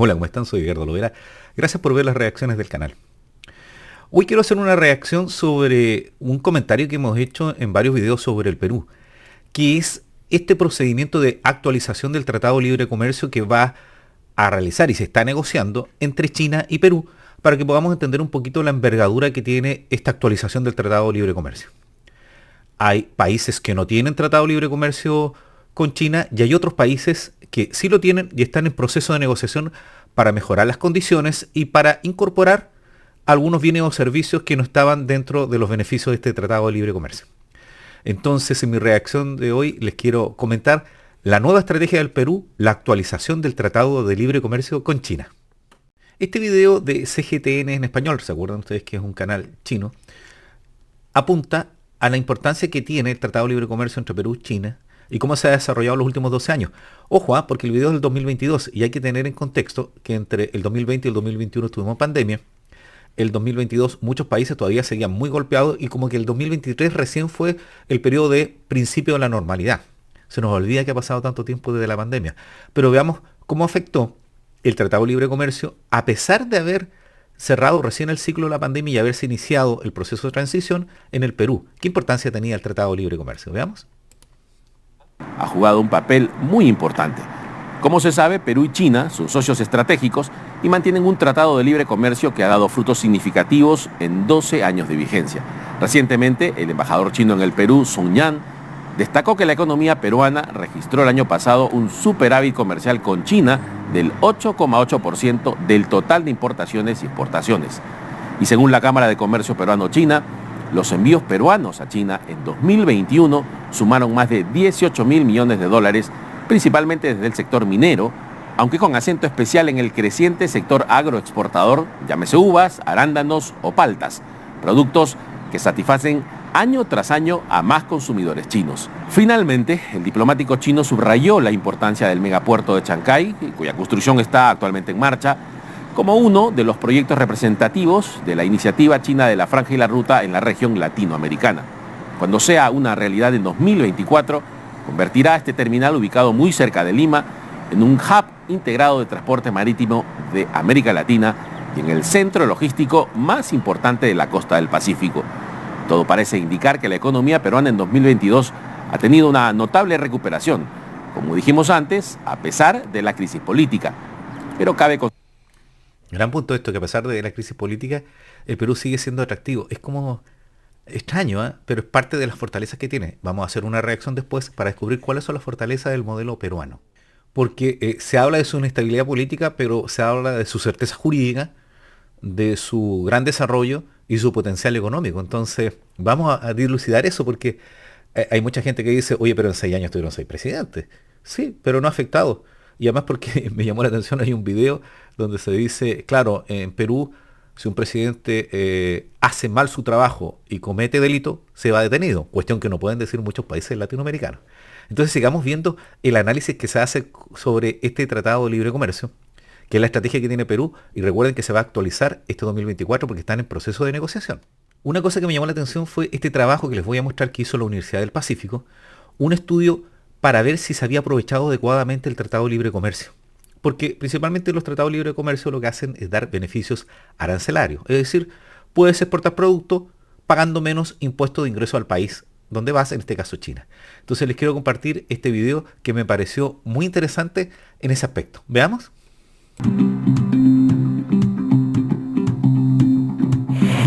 Hola, ¿cómo están? Soy Edgardo Lovera. Gracias por ver las reacciones del canal. Hoy quiero hacer una reacción sobre un comentario que hemos hecho en varios videos sobre el Perú, que es este procedimiento de actualización del Tratado de Libre Comercio que va a realizar y se está negociando entre China y Perú para que podamos entender un poquito la envergadura que tiene esta actualización del Tratado de Libre Comercio. Hay países que no tienen Tratado de Libre Comercio con China y hay otros países que sí lo tienen y están en proceso de negociación para mejorar las condiciones y para incorporar algunos bienes o servicios que no estaban dentro de los beneficios de este Tratado de Libre Comercio. Entonces, en mi reacción de hoy les quiero comentar la nueva estrategia del Perú, la actualización del Tratado de Libre Comercio con China. Este video de CGTN en español, ¿se acuerdan ustedes que es un canal chino? Apunta a la importancia que tiene el Tratado de Libre Comercio entre Perú y China y cómo se ha desarrollado los últimos 12 años. Ojo, porque el video es del 2022 y hay que tener en contexto que entre el 2020 y el 2021 tuvimos pandemia. El 2022 muchos países todavía seguían muy golpeados y como que el 2023 recién fue el periodo de principio de la normalidad. Se nos olvida que ha pasado tanto tiempo desde la pandemia. Pero veamos cómo afectó el Tratado de Libre Comercio a pesar de haber cerrado recién el ciclo de la pandemia y haberse iniciado el proceso de transición en el Perú. ¿Qué importancia tenía el Tratado de Libre Comercio? Veamos. Ha jugado un papel muy importante. Como se sabe, Perú y China son socios estratégicos y mantienen un tratado de libre comercio que ha dado frutos significativos en 12 años de vigencia. Recientemente, el embajador chino en el Perú, Sun Yan, destacó que la economía peruana registró el año pasado un superávit comercial con China del 8,8% del total de importaciones y exportaciones. Y según la Cámara de Comercio Peruano-China, los envíos peruanos a China en 2021 sumaron más de 18.000 millones de dólares, principalmente desde el sector minero, aunque con acento especial en el creciente sector agroexportador, llámese uvas, arándanos o paltas, productos que satisfacen año tras año a más consumidores chinos. Finalmente, el diplomático chino subrayó la importancia del megapuerto de Chancay, cuya construcción está actualmente en marcha, como uno de los proyectos representativos de la iniciativa china de la Franja y la Ruta en la región latinoamericana. Cuando sea una realidad en 2024, convertirá este terminal ubicado muy cerca de Lima en un hub integrado de transporte marítimo de América Latina y en el centro logístico más importante de la costa del Pacífico. Todo parece indicar que la economía peruana en 2022 ha tenido una notable recuperación, como dijimos antes, a pesar de la crisis política. Pero cabe Gran punto esto, que a pesar de la crisis política, el Perú sigue siendo atractivo. Es como extraño, pero es parte de las fortalezas que tiene. Vamos a hacer una reacción después para descubrir cuáles son las fortalezas del modelo peruano. Porque se habla de su inestabilidad política, pero se habla de su certeza jurídica, de su gran desarrollo y su potencial económico. Entonces, vamos a dilucidar eso porque hay mucha gente que dice, oye, pero en 6 años tuvieron 6 presidentes. Sí, pero no ha afectado. Y además porque me llamó la atención, hay un video donde se dice, claro, en Perú, si un presidente hace mal su trabajo y comete delito, se va detenido. Cuestión que no pueden decir muchos países latinoamericanos. Entonces sigamos viendo el análisis que se hace sobre este Tratado de Libre Comercio, que es la estrategia que tiene Perú, y recuerden que se va a actualizar este 2024 porque están en proceso de negociación. Una cosa que me llamó la atención fue este trabajo que les voy a mostrar que hizo la Universidad del Pacífico, un estudio para ver si se había aprovechado adecuadamente el Tratado de Libre Comercio. Porque principalmente los tratados de libre comercio lo que hacen es dar beneficios arancelarios. Es decir, puedes exportar productos pagando menos impuestos de ingreso al país donde vas, en este caso China. Entonces les quiero compartir este video que me pareció muy interesante en ese aspecto. Veamos.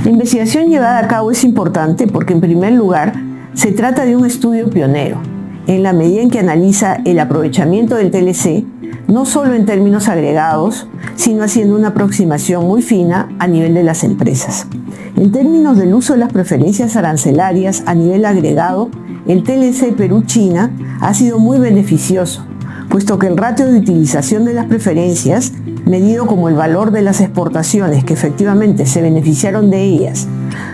La investigación llevada a cabo es importante porque en primer lugar se trata de un estudio pionero, en la medida en que analiza el aprovechamiento del TLC no solo en términos agregados, sino haciendo una aproximación muy fina a nivel de las empresas. En términos del uso de las preferencias arancelarias a nivel agregado, el TLC Perú-China ha sido muy beneficioso, puesto que el ratio de utilización de las preferencias, medido como el valor de las exportaciones que efectivamente se beneficiaron de ellas,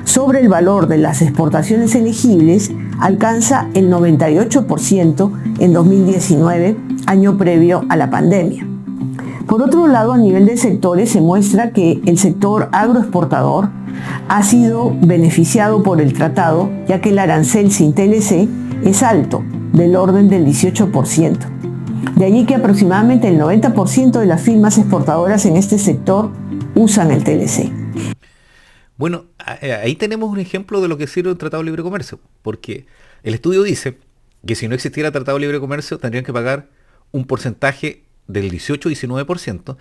sobre el valor de las exportaciones elegibles, alcanza el 98% en 2019, año previo a la pandemia. Por otro lado, a nivel de sectores se muestra que el sector agroexportador ha sido beneficiado por el tratado, ya que el arancel sin TLC es alto, del orden del 18%. De allí que aproximadamente el 90% de las firmas exportadoras en este sector usan el TLC. Bueno, ahí tenemos un ejemplo de lo que sirve un tratado de libre comercio, porque el estudio dice que si no existiera tratado de libre comercio tendrían que pagar un porcentaje del 18-19%,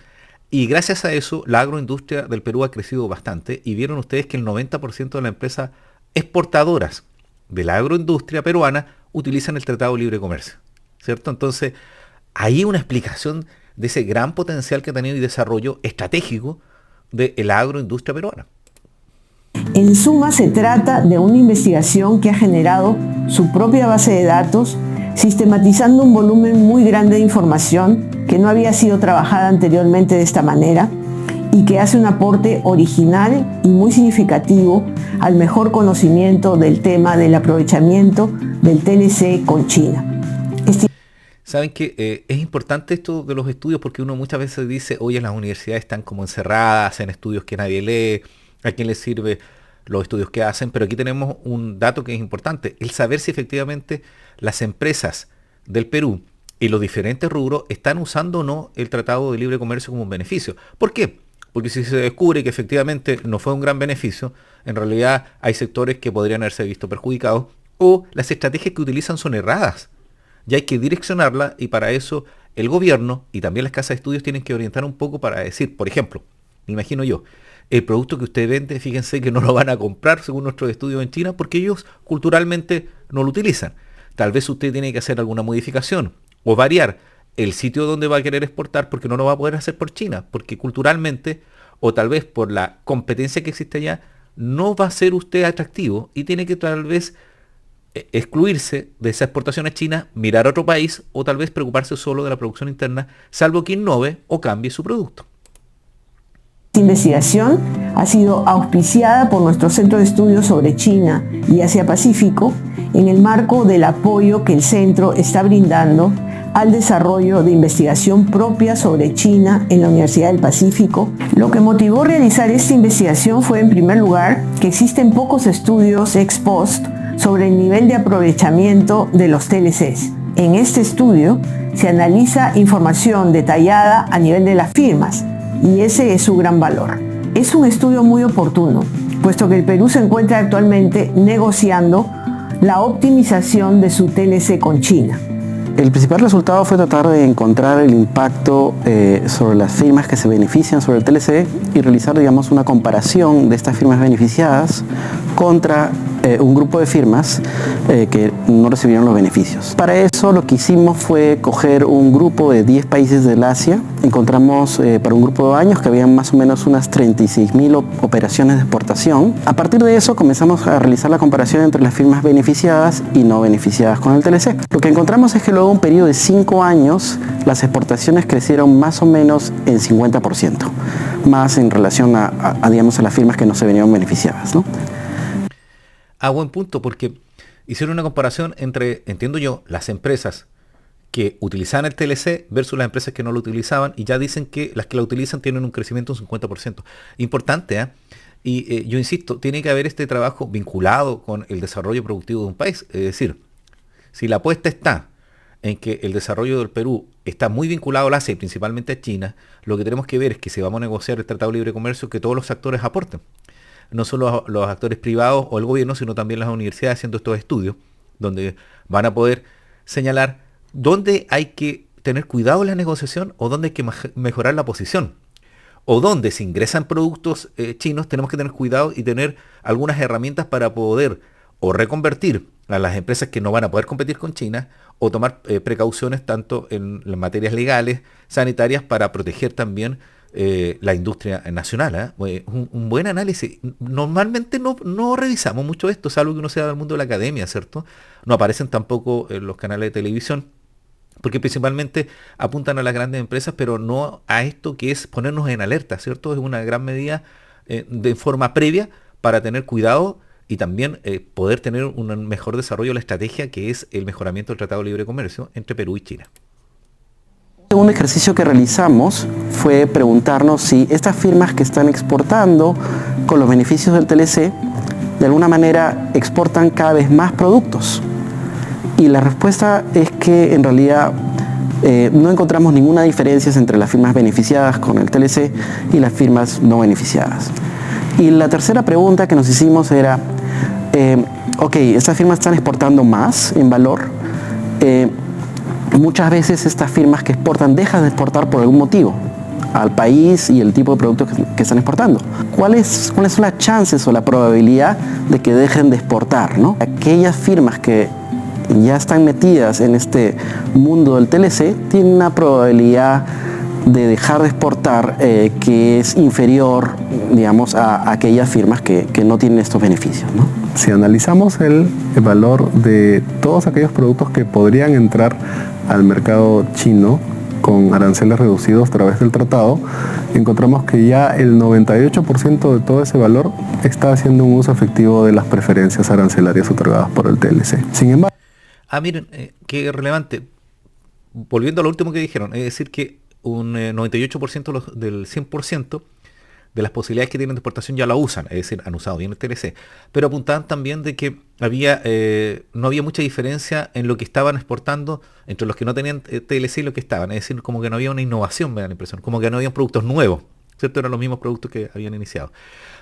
y gracias a eso la agroindustria del Perú ha crecido bastante, y vieron ustedes que el 90% de las empresas exportadoras de la agroindustria peruana utilizan el tratado de libre comercio, ¿cierto? Entonces, hay una explicación de ese gran potencial que ha tenido y desarrollo estratégico de la agroindustria peruana. En suma, se trata de una investigación que ha generado su propia base de datos, sistematizando un volumen muy grande de información que no había sido trabajada anteriormente de esta manera y que hace un aporte original y muy significativo al mejor conocimiento del tema del aprovechamiento del TLC con China. Saben que es importante esto de los estudios porque uno muchas veces dice, oye, las universidades están como encerradas, hacen estudios que nadie lee, ¿a quién les sirve los estudios que hacen? Pero aquí tenemos un dato que es importante, el saber si efectivamente las empresas del Perú y los diferentes rubros están usando o no el Tratado de Libre Comercio como un beneficio. ¿Por qué? Porque si se descubre que efectivamente no fue un gran beneficio, en realidad hay sectores que podrían haberse visto perjudicados o las estrategias que utilizan son erradas. Y hay que direccionarla y para eso el gobierno y también las casas de estudios tienen que orientar un poco para decir, por ejemplo, me imagino yo, el producto que usted vende, fíjense que no lo van a comprar según nuestros estudios en China porque ellos culturalmente no lo utilizan. Tal vez usted tiene que hacer alguna modificación o variar el sitio donde va a querer exportar porque no lo va a poder hacer por China, porque culturalmente o tal vez por la competencia que existe allá, no va a ser usted atractivo y tiene que tal vez excluirse de esa exportación a China, mirar a otro país o tal vez preocuparse solo de la producción interna, salvo que innove o cambie su producto. Esta investigación ha sido auspiciada por nuestro Centro de Estudios sobre China y Asia-Pacífico en el marco del apoyo que el centro está brindando al desarrollo de investigación propia sobre China en la Universidad del Pacífico. Lo que motivó realizar esta investigación fue, en primer lugar, que existen pocos estudios ex post sobre el nivel de aprovechamiento de los TLCs. En este estudio se analiza información detallada a nivel de las firmas y ese es su gran valor. Es un estudio muy oportuno, puesto que el Perú se encuentra actualmente negociando la optimización de su TLC con China. El principal resultado fue tratar de encontrar el impacto sobre las firmas que se benefician sobre el TLC y realizar, digamos, una comparación de estas firmas beneficiadas contra un grupo de firmas que no recibieron los beneficios. Para eso lo que hicimos fue coger un grupo de 10 países del Asia. Encontramos para un grupo de años que había más o menos unas 36.000 operaciones de exportación. A partir de eso comenzamos a realizar la comparación entre las firmas beneficiadas y no beneficiadas con el TLC. Lo que encontramos es que luego de un periodo de 5 años las exportaciones crecieron más o menos en 50%, más en relación digamos, a las firmas que no se venían beneficiadas, ¿no? Buen punto, porque hicieron una comparación entre, entiendo yo, las empresas que utilizaban el TLC versus las empresas que no lo utilizaban y ya dicen que las que la utilizan tienen un crecimiento de un 50%. Importante, ¿eh? Y yo insisto, tiene que haber este trabajo vinculado con el desarrollo productivo de un país. Es decir, si la apuesta está en que el desarrollo del Perú está muy vinculado al Asia y principalmente a China, lo que tenemos que ver es que si vamos a negociar el Tratado de Libre Comercio, que todos los actores aporten. No solo los actores privados o el gobierno, sino también las universidades haciendo estos estudios, donde van a poder señalar dónde hay que tener cuidado en la negociación o dónde hay que mejorar la posición. O dónde si ingresan productos chinos tenemos que tener cuidado y tener algunas herramientas para poder o reconvertir a las empresas que no van a poder competir con China o tomar precauciones tanto en las materias legales, sanitarias, para proteger también la industria nacional. Un buen análisis. Normalmente no revisamos mucho esto, salvo que uno sea del mundo de la academia, ¿cierto? No aparecen tampoco en los canales de televisión, porque principalmente apuntan a las grandes empresas, pero no a esto que es ponernos en alerta, ¿cierto? Es una gran medida de forma previa para tener cuidado y también poder tener un mejor desarrollo de la estrategia, que es el mejoramiento del Tratado de Libre Comercio entre Perú y China. Un ejercicio que realizamos fue preguntarnos si estas firmas que están exportando con los beneficios del TLC, de alguna manera exportan cada vez más productos. Y la respuesta es que en realidad no encontramos ninguna diferencia entre las firmas beneficiadas con el TLC y las firmas no beneficiadas. Y la tercera pregunta que nos hicimos era, ok, estas firmas están exportando más en valor. Muchas veces estas firmas que exportan dejan de exportar por algún motivo al país y el tipo de productos que están exportando. ¿Cuáles son las chances o la probabilidad de que dejen de exportar, ¿no? Aquellas firmas que ya están metidas en este mundo del TLC tienen una probabilidad de dejar de exportar que es inferior, digamos, a aquellas firmas que no tienen estos beneficios, ¿no? Si analizamos el valor de todos aquellos productos que podrían entrar al mercado chino con aranceles reducidos a través del tratado, encontramos que ya el 98% de todo ese valor está haciendo un uso efectivo de las preferencias arancelarias otorgadas por el TLC. Sin embargo... miren, qué relevante. Volviendo a lo último que dijeron, es decir que un 98% del 100% de las posibilidades que tienen de exportación ya la usan, es decir, han usado bien el TLC, pero apuntaban también de que no había mucha diferencia en lo que estaban exportando entre los que no tenían TLC y los que estaban, es decir, como que no había una innovación, me da la impresión, como que no había productos nuevos, ¿cierto? Eran los mismos productos que habían iniciado.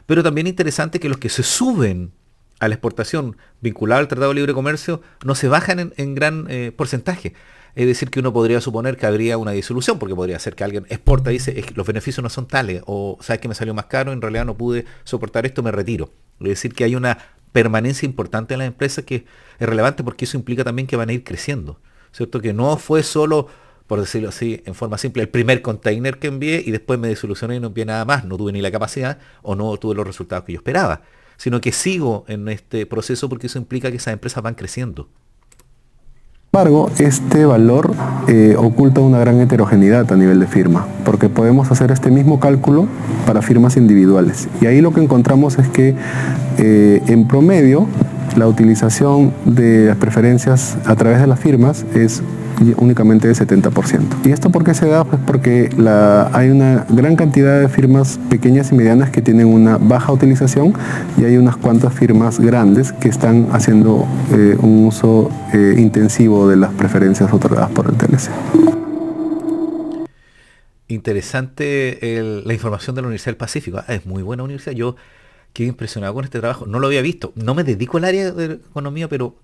Pero también interesante que los que se suben a la exportación vinculada al Tratado de Libre Comercio no se bajan en gran porcentaje. Es decir, que uno podría suponer que habría una disolución, porque podría ser que alguien exporta y dice, es que los beneficios no son tales, o sabes que me salió más caro, en realidad no pude soportar esto, me retiro. Es decir, que hay una permanencia importante en las empresas que es relevante porque eso implica también que van a ir creciendo, ¿cierto? Que no fue solo, por decirlo así, en forma simple, el primer container que envié y después me disolucioné y no envié nada más, no tuve ni la capacidad o no tuve los resultados que yo esperaba, sino que sigo en este proceso porque eso implica que esas empresas van creciendo. Sin embargo, este valor oculta una gran heterogeneidad a nivel de firma, porque podemos hacer este mismo cálculo para firmas individuales. Y ahí lo que encontramos es que en promedio la utilización de las preferencias a través de las firmas es únicamente de 70%. ¿Y esto por qué se da? Pues porque hay una gran cantidad de firmas pequeñas y medianas que tienen una baja utilización y hay unas cuantas firmas grandes que están haciendo un uso intensivo de las preferencias otorgadas por el TLC. Interesante la información de la Universidad del Pacífico. Es muy buena universidad. Yo quedé impresionado con este trabajo. No lo había visto. No me dedico al área de economía, pero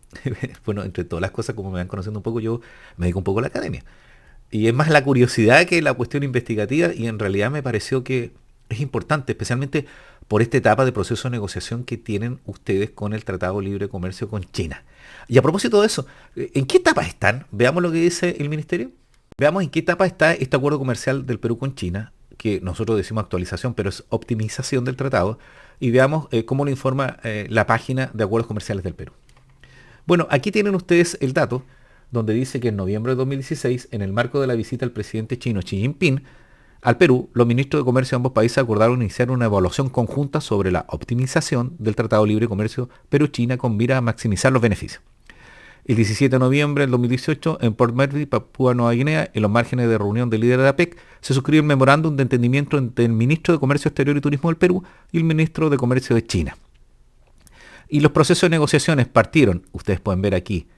bueno, entre todas las cosas, como me van conociendo un poco, yo me dedico un poco a la academia. Y es más la curiosidad que la cuestión investigativa, y en realidad me pareció que es importante, especialmente por esta etapa de proceso de negociación que tienen ustedes con el Tratado de Libre Comercio con China. Y a propósito de eso, ¿en qué etapa están? Veamos lo que dice el Ministerio. Veamos en qué etapa está este acuerdo comercial del Perú con China, que nosotros decimos actualización, pero es optimización del tratado, y veamos cómo lo informa la página de acuerdos comerciales del Perú. Bueno, aquí tienen ustedes el dato, donde dice que en noviembre de 2016, en el marco de la visita del presidente chino Xi Jinping al Perú, los ministros de comercio de ambos países acordaron iniciar una evaluación conjunta sobre la optimización del Tratado de Libre Comercio Perú-China con mira a maximizar los beneficios. El 17 de noviembre del 2018, en Port Moresby, Papúa Nueva Guinea, en los márgenes de reunión del líder de la APEC, se suscribió un memorándum de entendimiento entre el ministro de Comercio Exterior y Turismo del Perú y el ministro de Comercio de China. Y los procesos de negociaciones partieron, ustedes pueden ver aquí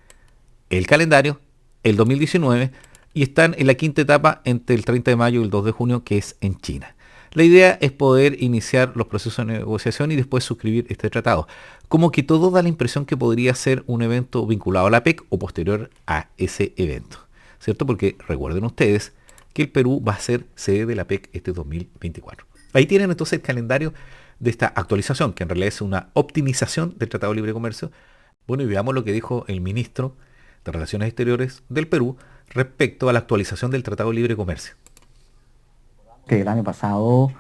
el calendario, el 2019, y están en la quinta etapa entre el 30 de mayo y el 2 de junio, que es en China. La idea es poder iniciar los procesos de negociación y después suscribir este tratado. Como que todo da la impresión que podría ser un evento vinculado a la APEC o posterior a ese evento, ¿cierto? Porque recuerden ustedes que el Perú va a ser sede de la APEC este 2024. Ahí tienen entonces el calendario de esta actualización, que en realidad es una optimización del Tratado de Libre Comercio. Bueno, y veamos lo que dijo el ministro de Relaciones Exteriores del Perú respecto a la actualización del Tratado de Libre Comercio. Que el año pasado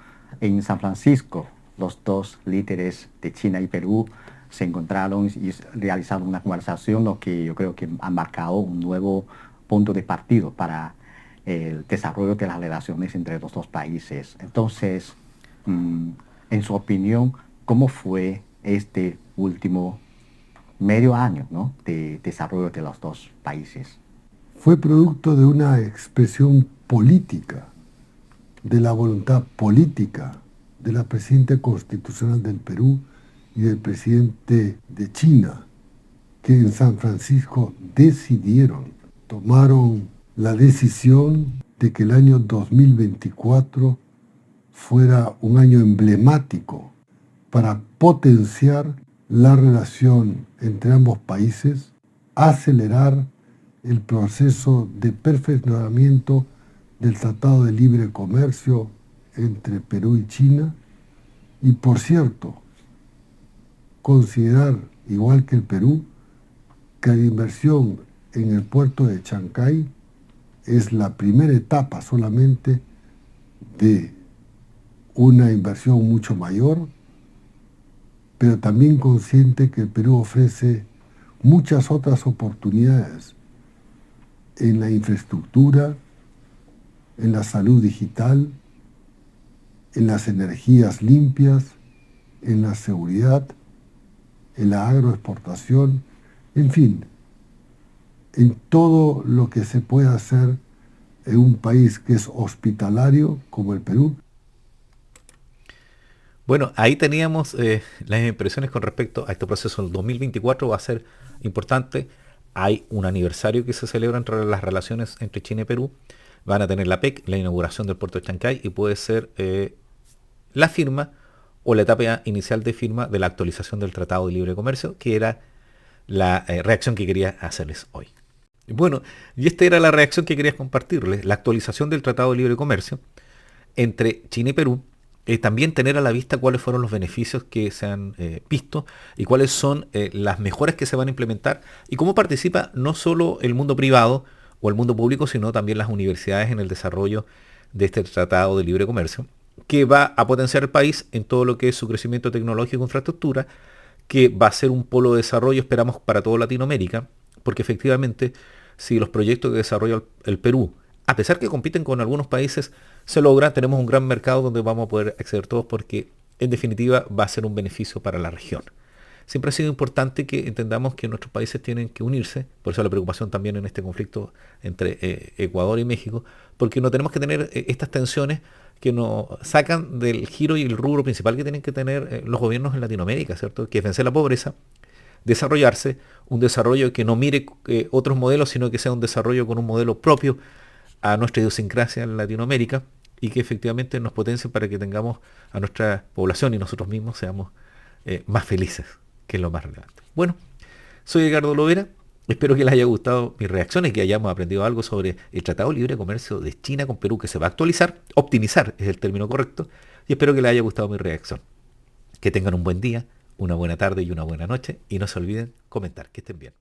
en San Francisco los dos líderes de China y Perú se encontraron y realizaron una conversación, lo que yo creo que ha marcado un nuevo punto de partida para el desarrollo de las relaciones entre los dos países. Entonces, en su opinión, ¿cómo fue este último medio año, ¿no?, de desarrollo de los dos países? Fue producto de una expresión política, de la voluntad política de la presidenta constitucional del Perú y del presidente de China, que en San Francisco decidieron, tomaron la decisión de que el año 2024 fuera un año emblemático para potenciar la relación entre ambos países, acelerar el proceso de perfeccionamiento del Tratado de Libre Comercio entre Perú y China y, por cierto, considerar, igual que el Perú, que la inversión en el puerto de Chancay es la primera etapa solamente de una inversión mucho mayor, pero también consciente que el Perú ofrece muchas otras oportunidades en la infraestructura, en la salud digital, en las energías limpias, en la seguridad, en la agroexportación, en fin, en todo lo que se puede hacer en un país que es hospitalario como el Perú. Bueno, ahí teníamos las impresiones con respecto a este proceso. El 2024 va a ser importante. Hay un aniversario que se celebra entre las relaciones entre China y Perú. Van a tener la PEC, la inauguración del puerto de Chancay, y puede ser la firma o la etapa inicial de firma de la actualización del Tratado de Libre Comercio, que era la reacción que quería hacerles hoy. Bueno, y esta era la reacción que quería compartirles, la actualización del Tratado de Libre Comercio entre China y Perú. También tener a la vista cuáles fueron los beneficios que se han visto y cuáles son las mejoras que se van a implementar y cómo participa no solo el mundo privado o el mundo público, sino también las universidades en el desarrollo de este Tratado de Libre Comercio, que va a potenciar el país en todo lo que es su crecimiento tecnológico e infraestructura, que va a ser un polo de desarrollo, esperamos, para toda Latinoamérica, porque efectivamente, si los proyectos que desarrolla el Perú, a pesar que compiten con algunos países, se logra, tenemos un gran mercado donde vamos a poder acceder todos, porque en definitiva va a ser un beneficio para la región. Siempre ha sido importante que entendamos que nuestros países tienen que unirse, por eso la preocupación también en este conflicto entre Ecuador y México, porque no tenemos que tener estas tensiones que nos sacan del giro y el rubro principal que tienen que tener los gobiernos en Latinoamérica, ¿cierto? Que es vencer la pobreza, desarrollarse, un desarrollo que no mire otros modelos, sino que sea un desarrollo con un modelo propio a nuestra idiosincrasia en Latinoamérica y que efectivamente nos potencien para que tengamos a nuestra población y nosotros mismos seamos más felices, que es lo más relevante. Bueno, soy Edgardo Lovera, espero que les haya gustado mis reacciones, que hayamos aprendido algo sobre el Tratado de Libre Comercio de China con Perú, que se va a actualizar, optimizar es el término correcto, y espero que les haya gustado mi reacción. Que tengan un buen día, una buena tarde y una buena noche, y no se olviden comentar. Que estén bien.